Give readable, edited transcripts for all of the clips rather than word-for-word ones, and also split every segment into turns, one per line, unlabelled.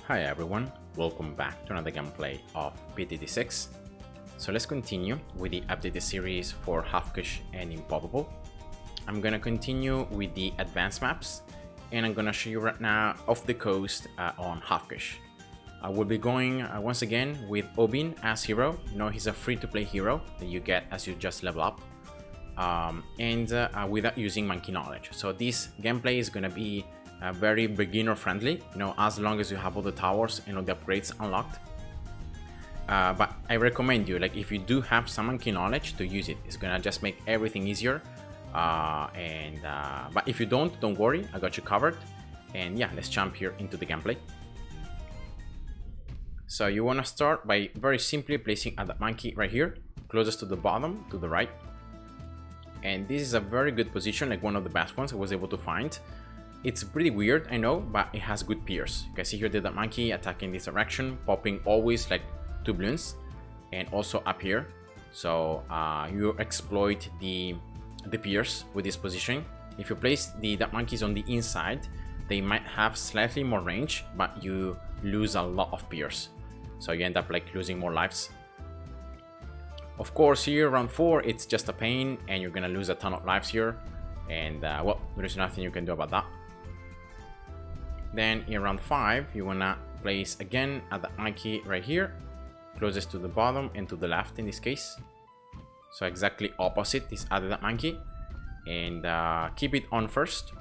Hi everyone, welcome back to another gameplay of PTT6. So let's continue with the updated series for Halfkish and Improbable. I'm gonna continue with the advanced maps and I'm gonna show you right now off the coast on Halfkish. I will be going once again with Obin as hero. You know, he's a free-to-play hero that you get as you just level up without using monkey knowledge. So this gameplay is gonna be very beginner friendly, you know, as long as you have all the towers and all the upgrades unlocked. But I recommend you, like, if you do have some monkey knowledge, to use it. It's gonna just make everything easier. But if you don't worry, I got you covered. And yeah, let's jump here into the gameplay. So you want to start by very simply placing that monkey right here, closest to the bottom, to the right. And this is a very good position, like one of the best ones I was able to find. It's pretty weird, I know, but it has good peers. You can see here that monkey attacking this direction, popping always like 2 Bloons, and also up here. So you exploit the peers with this positioning. If you place the monkeys on the inside, they might have slightly more range, but you lose a lot of peers. So you end up like losing more lives. Of course, here round 4, it's just a pain, and you're gonna lose a ton of lives here. And well, there's nothing you can do about that. Then in round 5, you wanna place again at the monkey right here, closest to the bottom and to the left in this case. So exactly opposite this other monkey, and keep it on first.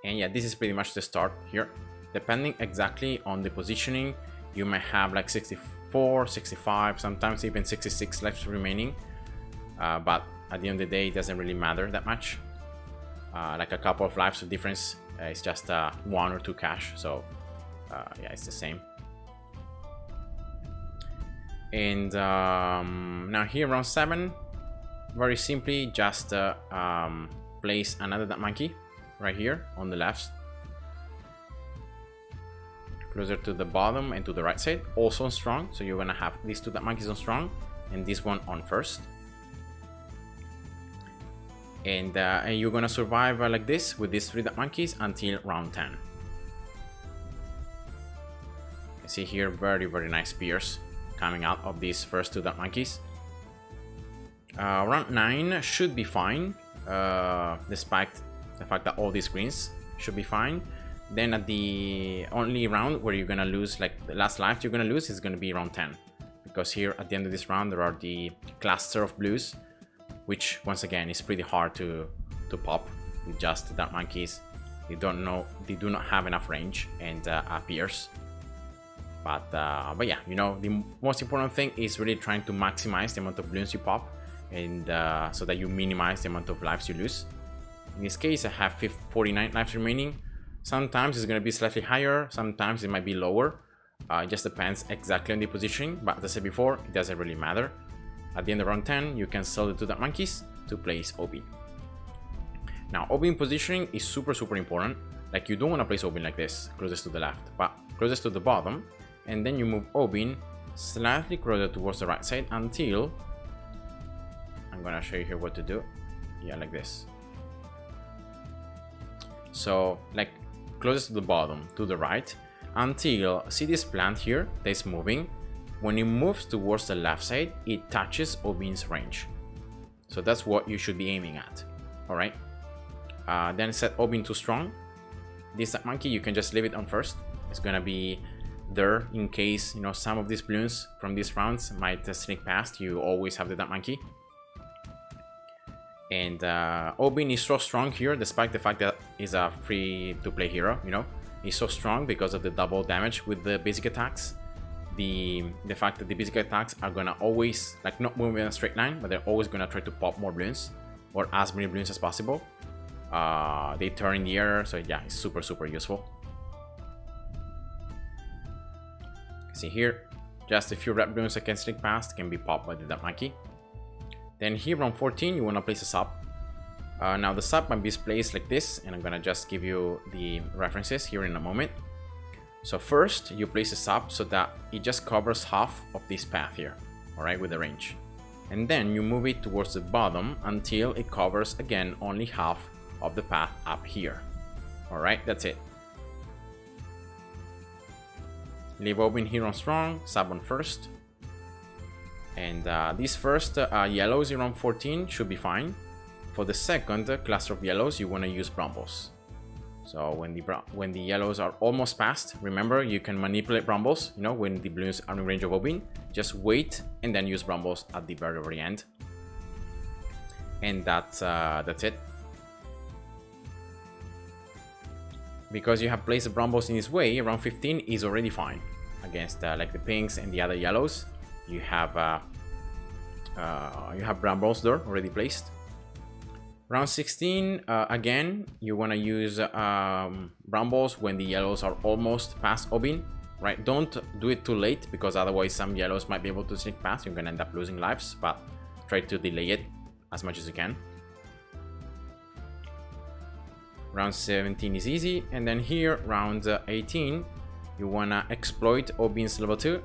And yeah, this is pretty much the start here. Depending exactly on the positioning, you might have like 64, 65, sometimes even 66 lives remaining. But at the end of the day, it doesn't really matter that much. Like a couple of lives of difference. It's just 1 or 2 cash, so yeah, it's the same. And now here round 7, very simply just place another monkey right here on the left, closer to the bottom and to the right side, also on strong. So you're gonna have these 2 monkeys on strong and this one on first. And you're gonna survive like this with these 3 monkeys until round 10. You see here very nice spears coming out of these first 2 monkeys. Round 9 should be fine, despite the fact that all these greens should be fine. Then at the only round where you're gonna lose, like the last life you're gonna lose, is gonna be round 10, because here at the end of this round there are the cluster of blues, which once again is pretty hard to pop with just dark monkeys. They do not have enough range and appears. But yeah, you know, the most important thing is really trying to maximize the amount of Bloons you pop, and so that you minimize the amount of lives you lose. In this case, I have 49 lives remaining. Sometimes it's going to be slightly higher, sometimes it might be lower. It just depends exactly on the positioning, but as I said before, it doesn't really matter. At the end of round 10, you can sell the 2 monkeys to place Obin. Now, Obin positioning is super important. Like, you don't want to place Obin like this, closest to the left, but closest to the bottom, and then you move Obin slightly closer towards the right side until... I'm gonna show you here what to do. Yeah, like this. So, like, closest to the bottom, to the right, until, see this plant here that's moving? When it moves towards the left side, it touches Obin's range. So that's what you should be aiming at. Alright. Then set Obin to strong. This monkey, you can just leave it on first. It's gonna be there in case, you know, some of these Bloons from these rounds might sneak past. You always have the monkey. And Obin is so strong here, despite the fact that he's a free-to-play hero, you know. He's so strong because of the double damage with the basic attacks. The fact that the basic attacks are gonna always, like, not move in a straight line, but they're always gonna try to pop more Bloons, or as many Bloons as possible. They turn in the air, so yeah, it's super useful. See here, just a few red Bloons that can sneak past can be popped by the monkey. Then here on 14, you wanna place a sub. Now the sub might be placed like this, and I'm gonna just give you the references here in a moment. So first, you place a sub so that it just covers half of this path here, alright, with the range. And then you move it towards the bottom until it covers again only half of the path up here. Alright, that's it. Leave Obin here on strong, sub on first. And these first yellows around 14 should be fine. For the second cluster of yellows, you want to use Brambles. So when the yellows are almost passed, remember you can manipulate Brambles. You know, when the Bloons are in range of Obin, just wait and then use Brambles at the very end. And that's it. Because you have placed the Brambles in this way, around 15 is already fine against like the pinks and the other yellows. You have Brambles there already placed. Round 16, again, you want to use Brambles when the yellows are almost past Obin, right? Don't do it too late, because otherwise some yellows might be able to sneak past. You're going to end up losing lives, but try to delay it as much as you can. Round 17 is easy, and then here, round 18, you want to exploit Obin's level 2,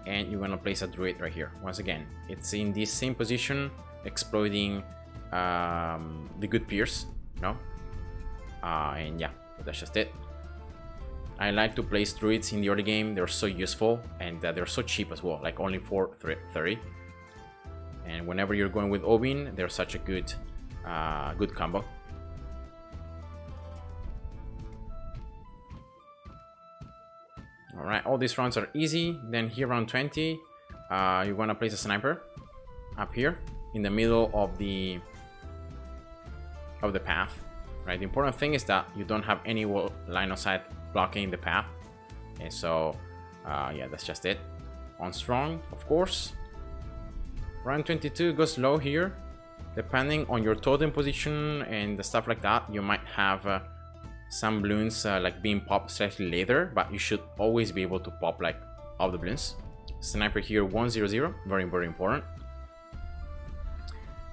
and you want to place a Druid right here. Once again, it's in this same position, exploiting the good Pierce, no? And yeah, that's just it. I like to place Druids in the early game. They're so useful, and they're so cheap as well, like only 430. And whenever you're going with Obin, they're such a good combo. Alright, all these rounds are easy. Then here, round 20, you want to place a sniper up here in the middle of the path, right? The important thing is that you don't have any line of sight blocking the path. And so yeah, that's just it. On strong, of course. Round 22 goes low here. Depending on your totem position and the stuff like that, you might have some Bloons like being popped slightly later, but you should always be able to pop like all the Bloons. Sniper here 100, very important.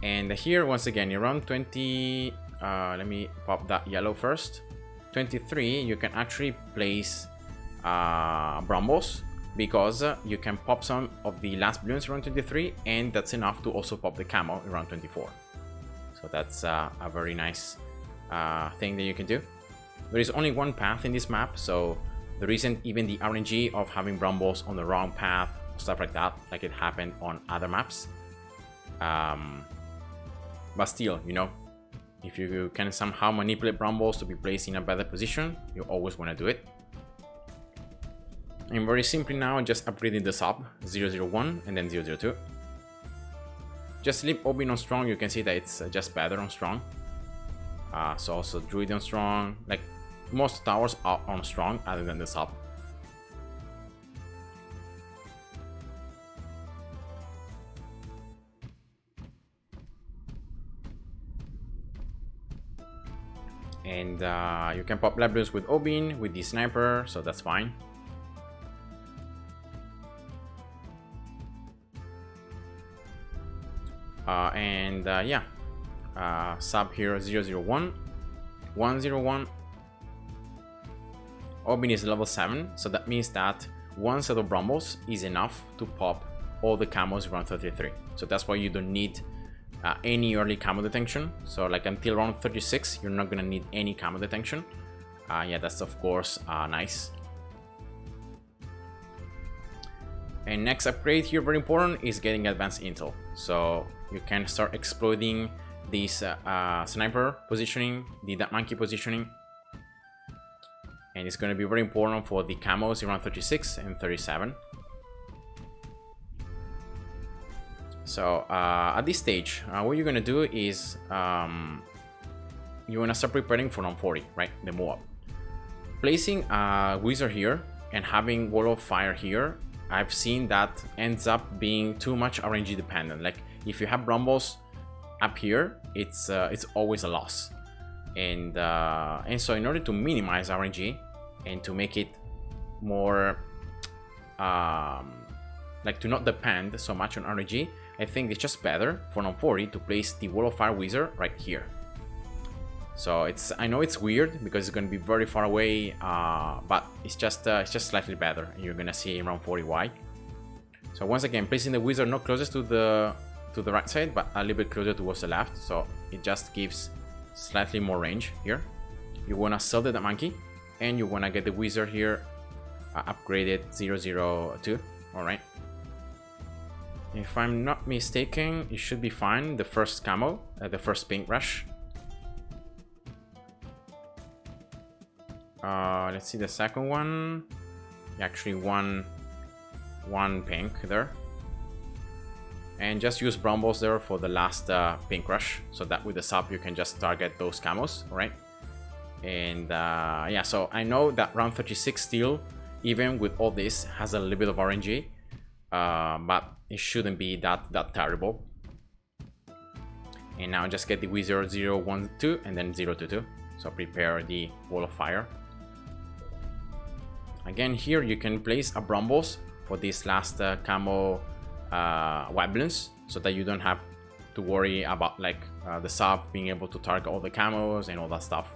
And here, once again, around 20, let me pop that yellow first. 23, you can actually place Brambles, because you can pop some of the last Bloons around 23, and that's enough to also pop the camo around 24. So that's a very nice thing that you can do. There is only one path in this map, so there isn't even the RNG of having Brambles on the wrong path, stuff like that, like it happened on other maps. But still, you know, if you can somehow manipulate Brambles to be placed in a better position, you always want to do it. And very simply now, just upgrading the sub 001 and then 002. Just leave Obin on strong. You can see that it's just better on strong. So also Druid on strong. Like most towers are on strong other than the sub. And you can pop Bloons with Obin, with the sniper, so that's fine. Yeah, sub here 001, 101. Obin is level 7, so that means that one set of Brambles is enough to pop all the camos around 33. So that's why you don't need any early camo detection. So like until round 36, you're not gonna need any camo detection. Yeah, that's of course nice. And next upgrade here, very important, is getting advanced intel. So you can start exploiting this sniper positioning, the Dark Monkey positioning. And it's going to be very important for the camos around 36 and 37. So at this stage, what you're going to do is you want to start preparing for round 40, right? The move up. Placing a wizard here and having wall of fire here, I've seen that ends up being too much RNG dependent. Like if you have Brambles up here, it's always a loss. And so in order to minimize RNG and to make it more like to not depend so much on RNG, I think it's just better for round 40 to place the wall of fire wizard right here. So I know it's weird because it's going to be very far away, but it's just slightly better, and you're gonna see in round 40 why. So once again, placing the wizard not closest to the right side, but a little bit closer towards the left, so it just gives slightly more range here. You wanna sell the monkey, and you wanna get the wizard here upgraded 002. All right. If I'm not mistaken, it should be fine. The first camo, the first pink rush. Let's see the second one. Actually, one pink there. And just use Brumbles there for the last pink rush, so that with the sub you can just target those camos, right? And yeah, so I know that round 36 still, even with all this, has a little bit of RNG, but it shouldn't be that terrible. And now just get the wizard 012 and then 022. So prepare the wall of fire. Again, here you can place a Brumbles for this last camo white Bloons, so that you don't have to worry about like the sub being able to target all the camos and all that stuff.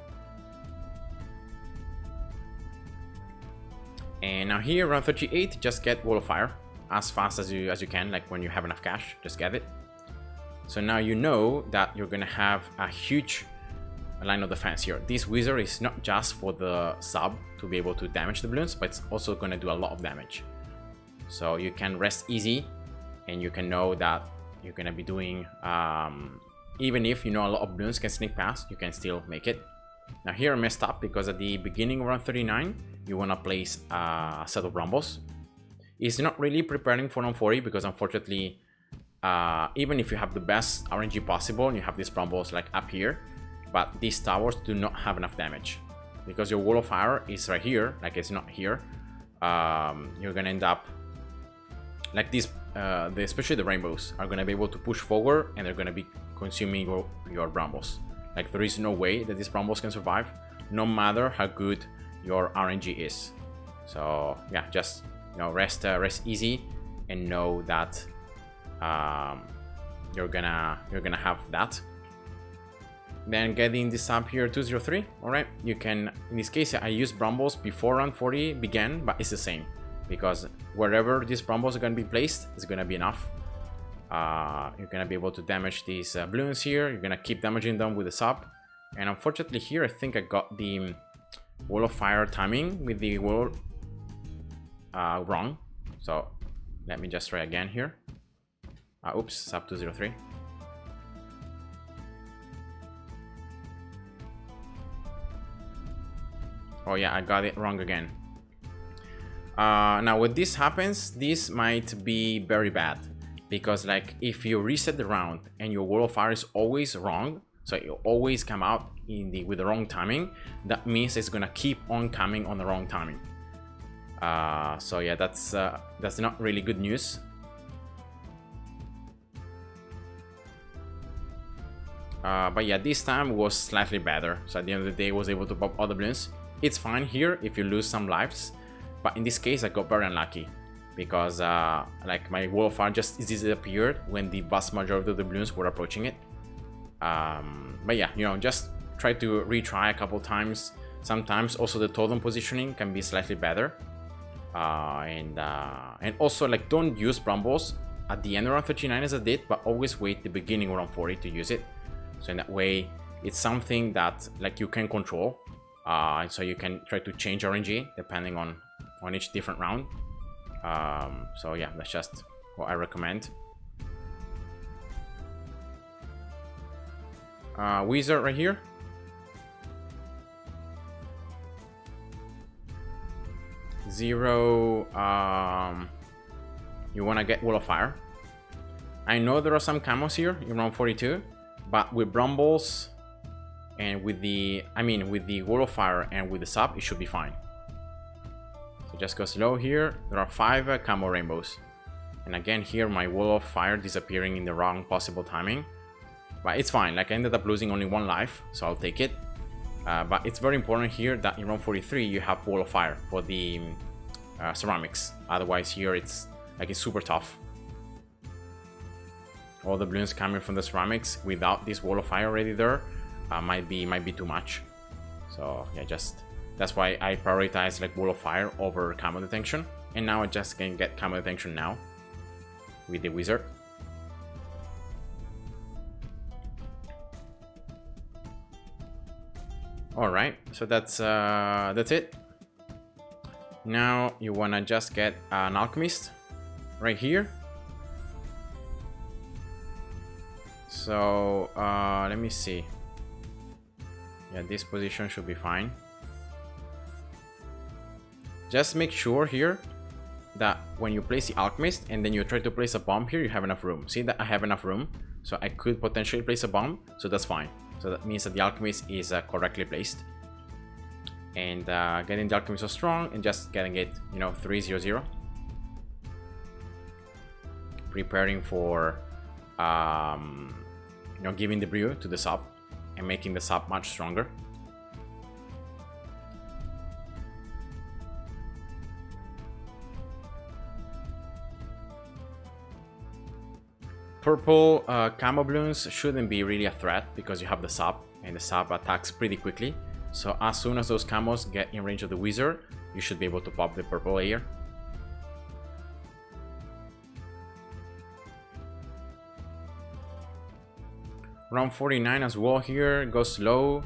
And now here, round 38, just get wall of fire as fast as you can, like when you have enough cash, just get it. So now you know that you're gonna have a huge line of defense here. This wizard is not just for the sub to be able to damage the Bloons, but it's also gonna do a lot of damage. So you can rest easy, and you can know that you're gonna be doing, even if you know a lot of Bloons can sneak past, you can still make it. Now here I messed up because at the beginning of round 39, you wanna place a set of Rumbles. It's not really preparing for round 40 because unfortunately, even if you have the best RNG possible, you have these Rumbles like up here, but these towers do not have enough damage because your wall of fire is right here, like it's not here. You're gonna end up like this. Especially the rainbows are gonna be able to push forward, and they're gonna be consuming your Brambles. Like there is no way that these Brambles can survive, no matter how good your RNG is. So yeah, just rest easy and know that you're gonna have that. Then getting this up here 203. All right, you can, in this case I used Brambles before round 40 began, but it's the same because wherever these Brambles are going to be placed is going to be enough. You're going to be able to damage these Bloons here. You're going to keep damaging them with the sub. And unfortunately here I think I got the wall of fire timing with the wall wrong. So let me just try again here. Oops, sub 203. Oh yeah, I got it wrong again. Now when this happens, this might be very bad, because like if you reset the round and your wall of fire is always wrong, so you always come out with the wrong timing, that means it's gonna keep on coming on the wrong timing. So yeah, that's not really good news. But yeah, this time was slightly better. So at the end of the day, I was able to pop all the Bloons. It's fine here if you lose some lives, but in this case I got very unlucky because like my wall of fire just disappeared when the vast majority of the Bloons were approaching it. But yeah, just try to retry a couple times. Sometimes also the totem positioning can be slightly better, and also like don't use Brambles at the end of round 39 as I did, but always wait the beginning of round 40 to use it. So in that way, it's something that like you can control. And so you can try to change RNG depending on each different round. So yeah, that's just what I recommend. Wizard right here. Zero. You want to get wall of fire. I know there are some camos here in round 42, but with Brambles and with the wall of fire and with the sub, it should be fine. So just go slow here. There are 5 camo rainbows, and again here my wall of fire disappearing in the wrong possible timing, but it's fine. Like I ended up losing only 1 life, so I'll take it. But it's very important here that in round 43 you have wall of fire for the ceramics. Otherwise here it's super tough. All the Bloons coming from the ceramics without this wall of fire already there might be too much. So yeah, that's why I prioritize like wall of fire over camo detection. And now I just can get camo detection now with the wizard. All right, so that's it. Now you wanna just get an Alchemist right here. So let me see. Yeah, this position should be fine. Just make sure here that when you place the Alchemist and then you try to place a bomb here, you have enough room. See that I have enough room, so I could potentially place a bomb, so that's fine. So that means that the Alchemist is correctly placed. And getting the Alchemist so strong and just getting it, you know, 3-0-0. Preparing for, you know, giving the brew to the sub and making the sub much stronger. Purple camo Bloons shouldn't be really a threat because you have the sub and the sub attacks pretty quickly. So as soon as those camos get in range of the wizard, you should be able to pop the purple layer. Round 49 as well here, go slow.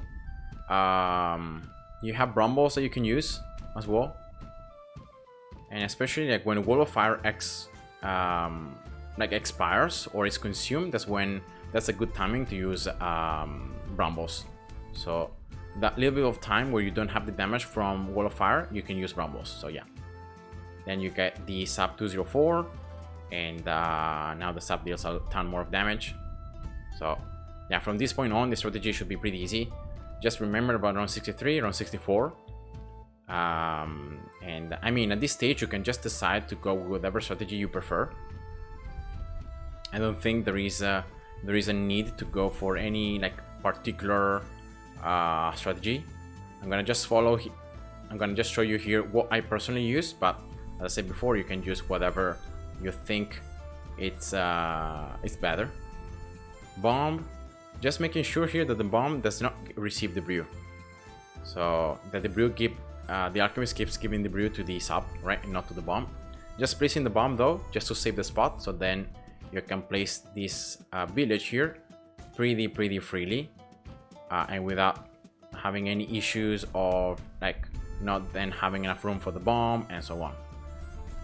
You have Brumbles that you can use as well. And especially like when Wall of Fire expires or is consumed, that's a good timing to use Brumbles. So that little bit of time where you don't have the damage from Wall of Fire, you can use Brumbles. So yeah. Then you get the sub 204, and now the sub deals a ton more of damage. So yeah, from this point on, the strategy should be pretty easy. Just remember about round 63, round 64. And I mean, at this stage, you can just decide to go with whatever strategy you prefer. I don't think there is a need to go for any like particular strategy. I'm gonna just show you here what I personally use, but as I said before, you can use whatever you think it's better. Bomb, just making sure here that the bomb does not receive the brew, so that the brew the Alchemist keeps giving the brew to the sub, right, and not to the bomb. Just placing the bomb though, just to save the spot, so then you can place this village here pretty freely, and without having any issues of like not then having enough room for the bomb and so on.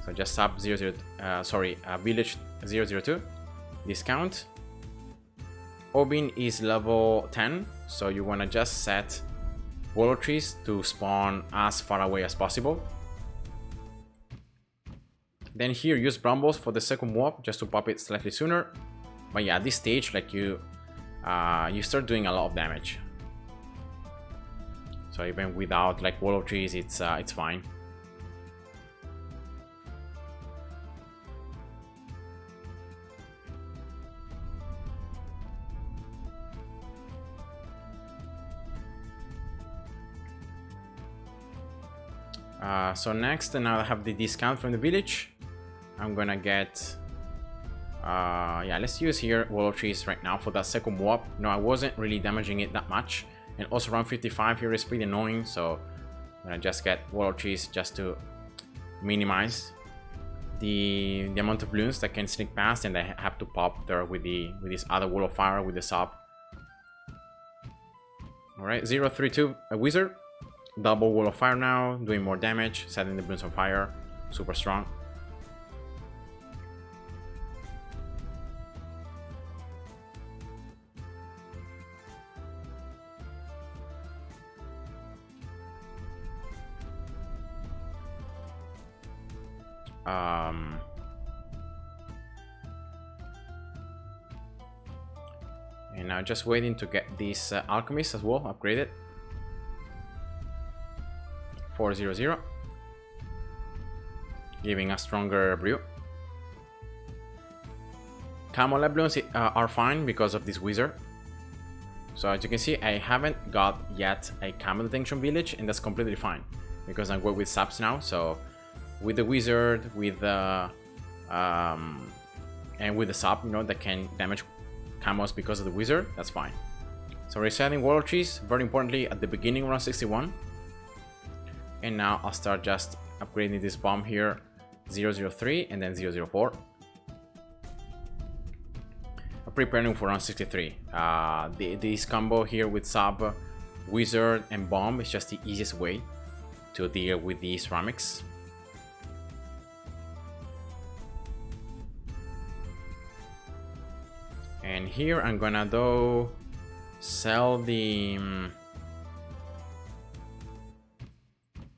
So just sub village 002 discount. Obin is level 10, so you want to just set Wallow Trees to spawn as far away as possible. Then here use Brambles for the second warp just to pop it slightly sooner. But yeah, at this stage, like you start doing a lot of damage. So even without like Wallow Trees, it's fine. So next, now I have the discount from the village. I'm gonna get yeah, let's use here Wallow Trees right now for that second warp. No, I wasn't really damaging it that much, and also round 55 here is pretty annoying, so I'm gonna just get Wallow Trees just to minimize the amount of Bloons that can sneak past, and I have to pop there with this other Wall of Fire with the sub. All right, 032 a wizard, double Wall of Fire now, doing more damage, setting the Bloons on fire, super strong. And now just waiting to get this Alchemist as well upgraded. 400, giving a stronger brew. Camo Bloons are fine because of this wizard. So as you can see, I haven't got yet a Camo Detention Village, and that's completely fine because I'm going with subs now. So with the wizard, with the and with the sub, you know, that can damage camos because of the wizard, that's fine. So resetting Wallow Trees, very importantly, at the beginning around 61. And now I'll start just upgrading this bomb here, 003 and then 004. I'm preparing for round 63. This combo here with sub, wizard and bomb is just the easiest way to deal with the ceramics. here I'm gonna though sell the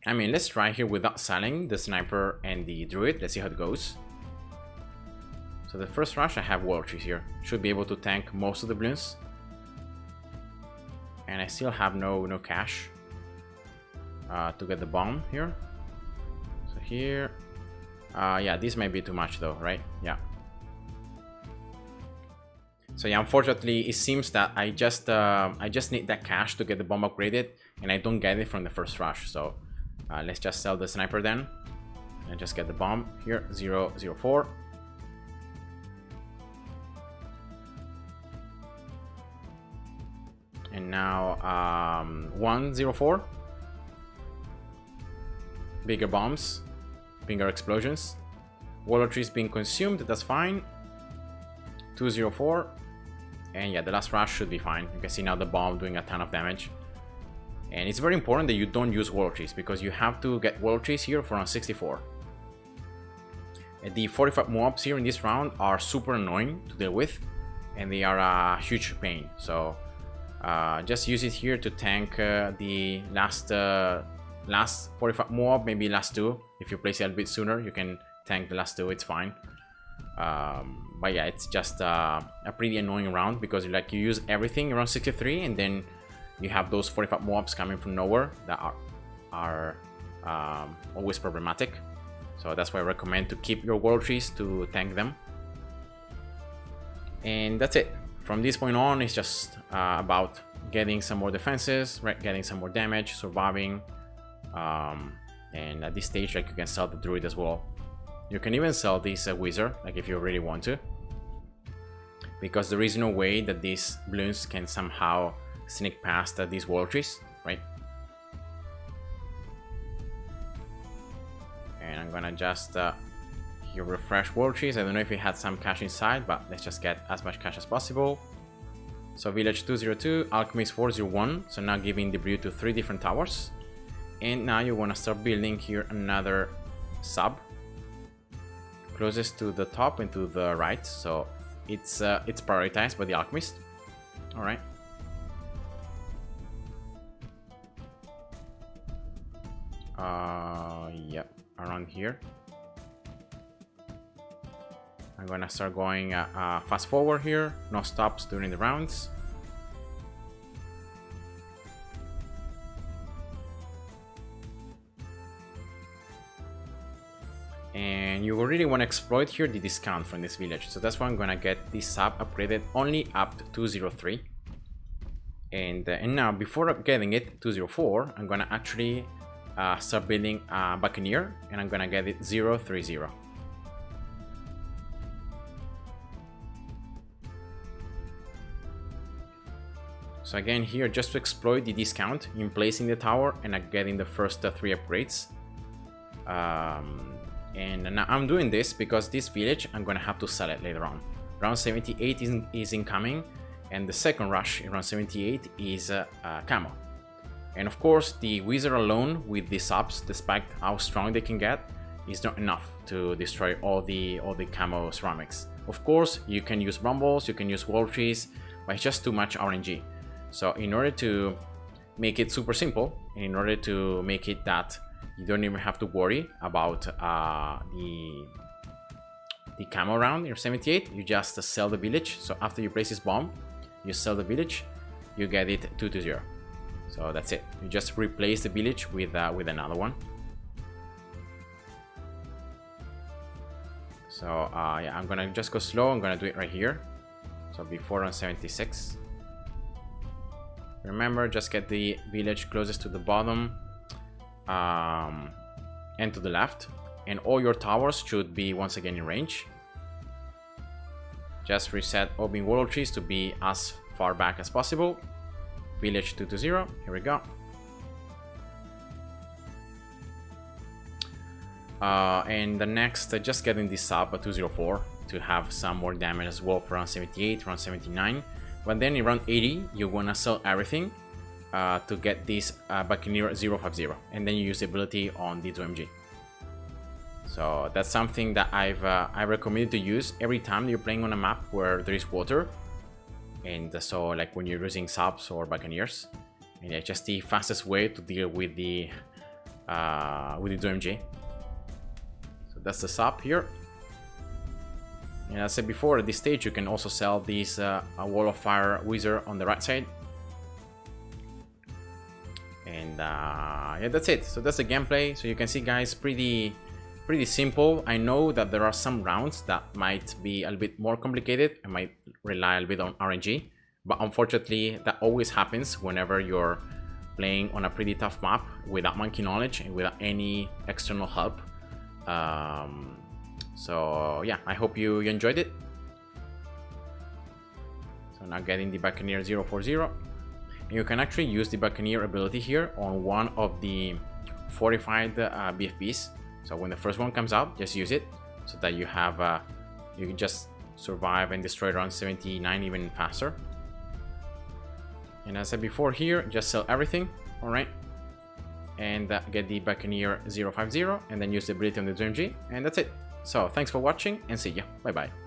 I mean, let's try here without selling the sniper and the druid. Let's see how it goes. So the first rush, I have wall trees here. Should be able to tank most of the bloons. And I still have no cash to get the bomb here. So here, yeah, this may be too much though, right? Yeah. So yeah, unfortunately, it seems that I just need that cash to get the bomb upgraded, and I don't get it from the first rush. So let's just sell the sniper then, and just get the bomb here. 004. And now 104. Bigger bombs, bigger explosions. Water trees being consumed, that's fine. 204. And yeah, the last rush should be fine. You can see now the bomb doing a ton of damage. And it's very important that you don't use water trees, because you have to get water trees here for around 64. And the 45 mobs here in this round are super annoying to deal with, and they are a huge pain. So just use it here to tank the last 45 mob, maybe last two. If you place it a bit sooner, you can tank the last two, it's fine. But yeah, it's just a pretty annoying round, because like you use everything around 63, and then you have those 45 mobs coming from nowhere that are always problematic. So that's why I recommend to keep your world trees to tank them. And that's it. From this point on, it's just about getting some more defenses, right? Getting some more damage, surviving. And at this stage, like, you can sell the druid as well. You can even sell this wizard, like, if you really want to, because there is no way that these bloons can somehow sneak past these wall trees, right? And I'm gonna just here refresh wall trees. I don't know if it had some cash inside, but let's just get as much cash as possible. So village 202, Alchemist 401. So now giving the brew to 3 different towers. And now you want to start building here another sub closest to the top and to the right. So it's prioritized by the Alchemist. All right. Yep, around here. I'm gonna start going fast forward here, no stops during the rounds. And you really want to exploit here the discount from this village. So that's why I'm gonna get this sub upgraded only up to 203. And now before getting it 204, I'm gonna actually start building a Buccaneer, and I'm gonna get it 030. So again here, just to exploit the discount in placing the tower and getting the first 3 upgrades. And now I'm doing this because this village, I'm gonna have to sell it later on. Round 78 is incoming, and the second rush in round 78 is camo. And of course, the wizard alone with the subs, despite how strong they can get, is not enough to destroy all the camo ceramics. Of course, you can use rumbles, you can use wall trees, but it's just too much RNG. So in order to make it super simple, and in order to make it that you don't even have to worry about the camo round in 78, you just sell the village. So after you place this bomb, you sell the village, you get it 220. So that's it. You just replace the village with another one. So yeah, I'm gonna just go slow. I'm gonna do it right here. So before on 76. Remember, just get the village closest to the bottom and to the left, and all your towers should be once again in range. Just reset open wall trees to be as far back as possible. Village 220, here we go. And the next, just getting this up at 204 to have some more damage as well for round 78, round 79. But then in round 80, you wanna sell everything to get this Buccaneer 050, and then you use the ability on the 2MG. So that's something that I recommend to use every time you're playing on a map where there is water. And so like when you're using subs or Buccaneers, and yeah, just the fastest way to deal with the DMG. So that's the sub here. And as I said before, at this stage you can also sell these Wall of Fire Wizard on the right side. And yeah, that's it. So that's the gameplay. So you can see, guys, pretty simple. I know that there are some rounds that might be a little bit more complicated and might rely a little bit on RNG, but unfortunately that always happens whenever you're playing on a pretty tough map without monkey knowledge and without any external help. So yeah, I hope you enjoyed it. So now getting the Buccaneer 040. You can actually use the Buccaneer ability here on one of the fortified BFBs. So when the first one comes out, just use it so that you have you can just survive and destroy around 79 even faster. And as I said before here, just sell everything, all right, and get the Buccaneer 050 and then use the ability on the DMG, and that's it. So thanks for watching and see ya. Bye bye.